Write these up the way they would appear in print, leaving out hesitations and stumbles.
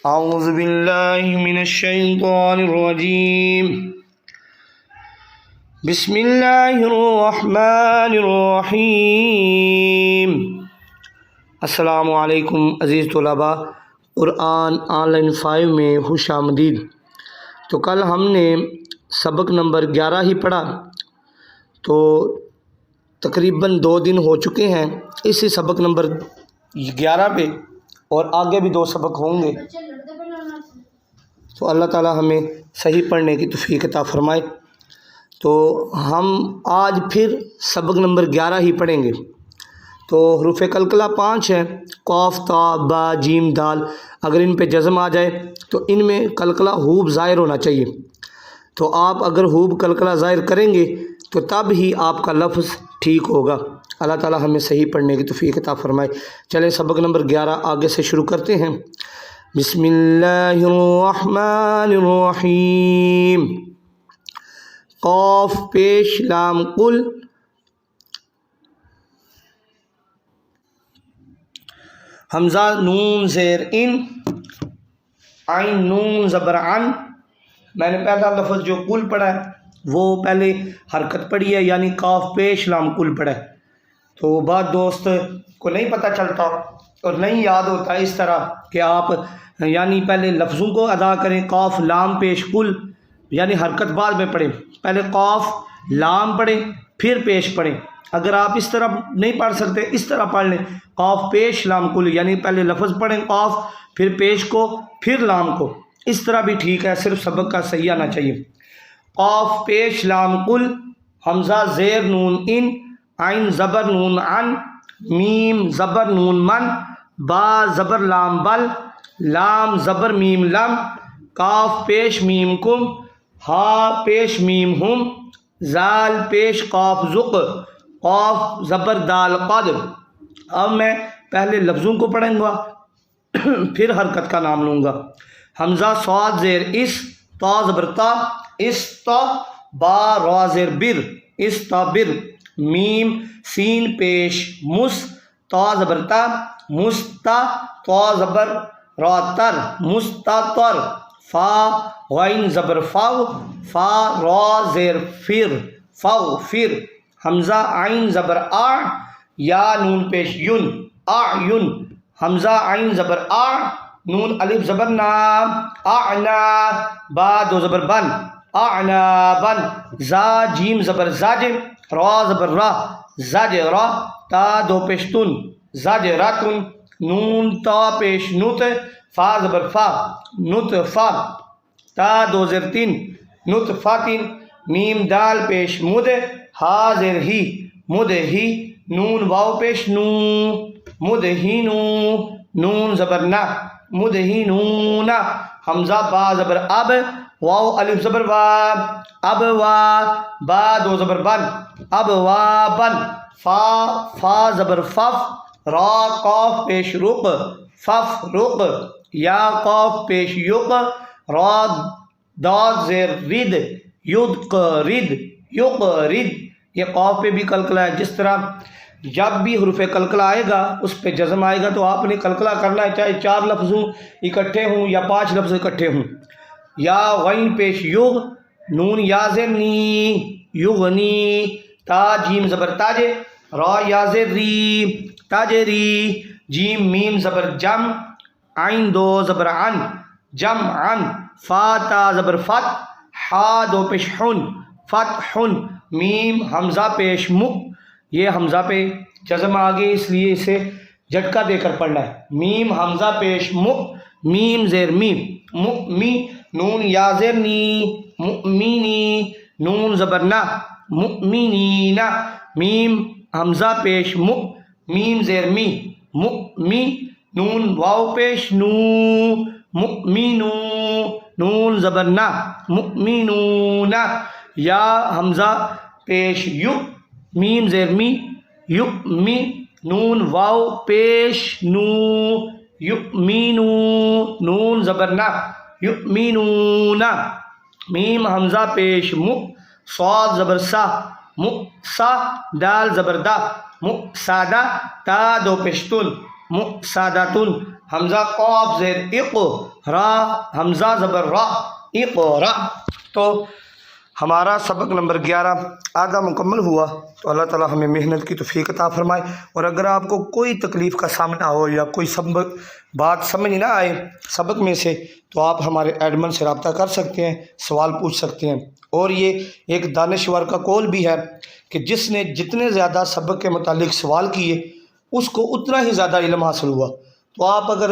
اعوذ باللہ من الشیطان الرجیم بسم اللہ الرحمن الرحیم۔ السلام علیکم عزیز طلباء، قرآن آن لائن 5 میں خوش آمدید۔ تو کل ہم نے سبق نمبر 11 ہی پڑھا، تو تقریباً 2 دن ہو چکے ہیں اسی سبق نمبر 11 پہ، اور آگے بھی 2 سبق ہوں گے۔ تو اللہ تعالی ہمیں صحیح پڑھنے کی توفیق عطا فرمائے۔ تو ہم آج پھر سبق نمبر 11 ہی پڑھیں گے۔ تو حروف قلقلہ 5 ہیں، قاف، تا، با، جیم، دال۔ اگر ان پہ جزم آ جائے تو ان میں قلقلہ حوب ظاہر ہونا چاہیے۔ تو آپ اگر حوب قلقلہ ظاہر کریں گے تو تب ہی آپ کا لفظ ٹھیک ہوگا۔ اللہ تعالی ہمیں صحیح پڑھنے کی توفیق عطا فرمائے۔ چلیں سبق نمبر 11 آگے سے شروع کرتے ہیں۔ بسم اللہ الرحمن الرحیم۔ قاف پیش لام قل، حمزہ نون زیر ان، عین نون زبر عن۔ میں نے پہلا لفظ جو قل پڑھا ہے وہ پہلے حرکت پڑھی ہے، یعنی قاف پیش لام قل پڑھا ہے۔ تو بعض دوست کو نہیں پتہ چلتا اور نہیں یاد ہوتا اس طرح کہ آپ یعنی پہلے لفظوں کو ادا کریں، قاف لام پیش قل، یعنی حرکت بعد میں پڑھیں، پہلے قاف لام پڑھیں پھر پیش پڑھیں۔ اگر آپ اس طرح نہیں پڑھ سکتے اس طرح پڑھ لیں، قاف پیش لام قل، یعنی پہلے لفظ پڑھیں قاف، پھر پیش کو، پھر لام کو۔ اس طرح بھی ٹھیک ہے، صرف سبق کا صحیح آنا چاہیے۔ قاف پیش لام قل، حمزہ زیر نون ان، عین زبر نون عن، میم زبر نون من، با زبر لام بل، لام زبر میم لم، کاف پیش میم کم، ہا پیش میم ہم، زال پیش قاف زق، قاف زبر دال قد۔ اب میں پہلے لفظوں کو پڑھوں گا پھر حرکت کا نام لوں گا۔ حمزہ صاد زیر اس، تا زبر تا، استا، با را زیر بر، استبر، میم سین پیش مس، تا زبر تا، مستا، تا زبر را تر، مستطر، فا غین زبر فو، فا را زیر فر، فو فر۔ حمزہ عین زبر آ، یا نون پیش یون، اعین، حمزہ عین زبر آ، نون الف زبر نام، اعنا، با 2 زبر بن، اعنا بن، زا جیم زبر زاج، را زبر را، زاج را، تا 2 پیش تن، زاج راتن، نون تا پیش نت، فا زبر فا، نت فا، تا 2 زیر 3، نت فاتن، میم دال پیش مد، ہا زیر ہی، مد ہی، نون واو پیش نو، مد ہی نو، نون زبر نا، مد ہی نونا۔ حمزہ با زبر اب، واو الف زبر وا، اب وا، با 2 زبر بن، اب وا بن، فا فا زبر فف، را قاف پیش رق، فف رق، یا قاف پیش یق، را داد زیر رد، یدق رد، یق رد۔ یہ قاف پہ بھی قلقلہ ہے۔ جس طرح جب بھی حروف قلقلہ آئے گا اس پہ جزم آئے گا تو آپ نے قلقلہ کرنا ہے، چاہے 4 لفظ ہوں اکٹھے ہوں یا 5 لفظ اکٹھے ہوں۔ یا غین پیش یغ، نون یا زیر نی، یغنی، تا جیم زبر تاج، را یا زیر ری، تاج ری، جیم میم زبر جم، عین 2 زبر عن، جم عن، فا تا زبر فت، ہا 2 پیش حن، فتحن، میم حمزہ پیش مک۔ یہ حمزہ پہ جزم آگے اس لیے اسے جھٹکا دے کر پڑھنا ہے۔ میم حمزہ پیش مک، میم زیر میم، مؤمی، نون یا زیر نی، مؤمنی، نون زبر نا، مؤمنین، میم حمزہ پیش مک، میم زیر می، مؤمی، نون واو پیش نو، مؤمنو، نون زبر نا، مؤمنون، یا حمزہ پیش یو، میم زیر می، یؤمی، نون واو پیش نو، یؤمنو، نون زبر نا، یؤمنون، میم حمزہ پیش مک، صاد زبر سا، مؤسا، دال زبر دا، مؤسادہ، تا 2 پیش تن، مؤسادتن، حمزہ قاف زیر اق، را حمزہ زبر را، اقرا۔ تو ہمارا سبق نمبر 11 آدھا مکمل ہوا۔ تو اللہ تعالی ہمیں محنت کی توفیق عطا فرمائے۔ اور اگر آپ کو کوئی تکلیف کا سامنا ہو یا کوئی سبق بات سمجھ نہ آئے سبق میں سے، تو آپ ہمارے ایڈمن سے رابطہ کر سکتے ہیں، سوال پوچھ سکتے ہیں۔ اور یہ ایک دانشور کا قول بھی ہے کہ جس نے جتنے زیادہ سبق کے متعلق سوال کیے اس کو اتنا ہی زیادہ علم حاصل ہوا۔ تو اگر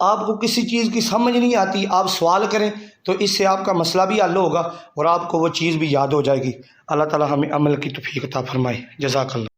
آپ کو کسی چیز کی سمجھ نہیں آتی، آپ سوال کریں تو اس سے آپ کا مسئلہ بھی حل ہوگا اور آپ کو وہ چیز بھی یاد ہو جائے گی۔ اللہ تعالی ہمیں عمل کی توفیق عطا فرمائے۔ جزاک اللہ۔